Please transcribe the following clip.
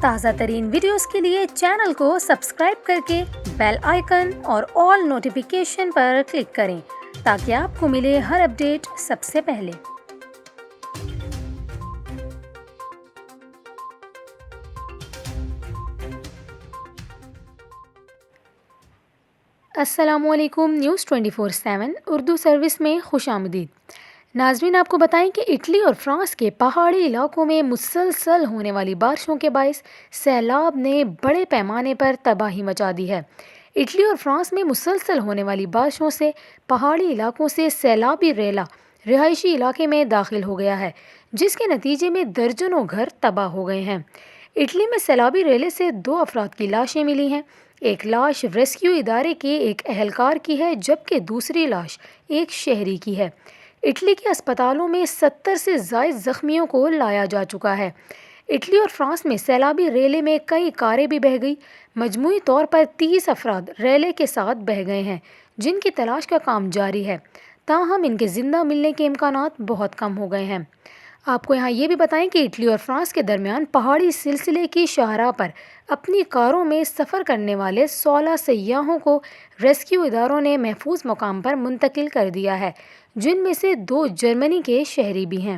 تازہ ترین ویڈیوز کے لیے چینل کو سبسکرائب کر کے بیل آئیکن اور آل نوٹیفیکیشن پر کلک کریں تاکہ آپ کو ملے ہر اپڈیٹ سب سے پہلے۔ السلام علیکم، نیوز 24/7 اردو سروس میں خوش آمدید۔ ناظرین، آپ کو بتائیں کہ اٹلی اور فرانس کے پہاڑی علاقوں میں مسلسل ہونے والی بارشوں کے باعث سیلاب نے بڑے پیمانے پر تباہی مچا دی ہے۔ اٹلی اور فرانس میں مسلسل ہونے والی بارشوں سے پہاڑی علاقوں سے سیلابی ریلا رہائشی علاقے میں داخل ہو گیا ہے، جس کے نتیجے میں درجنوں گھر تباہ ہو گئے ہیں۔ اٹلی میں سیلابی ریلے سے 2 افراد کی لاشیں ملی ہیں۔ ایک لاش ریسکیو ادارے کے ایک اہلکار کی ہے، جبکہ دوسری لاش ایک شہری کی ہے۔ اٹلی کے اسپتالوں میں 70 سے زائد زخمیوں کو لایا جا چکا ہے۔ اٹلی اور فرانس میں سیلابی ریلے میں کئی کاریں بھی بہہ گئی۔ مجموعی طور پر 30 افراد ریلے کے ساتھ بہہ گئے ہیں، جن کی تلاش کا کام جاری ہے، تاہم ان کے زندہ ملنے کے امکانات بہت کم ہو گئے ہیں۔ آپ کو یہاں یہ بھی بتائیں کہ اٹلی اور فرانس کے درمیان پہاڑی سلسلے کی شاہراہ پر اپنی کاروں میں سفر کرنے والے 16 سیاحوں کو ریسکیو اداروں نے محفوظ مقام پر منتقل کر دیا ہے، جن میں سے 2 جرمنی کے شہری بھی ہیں۔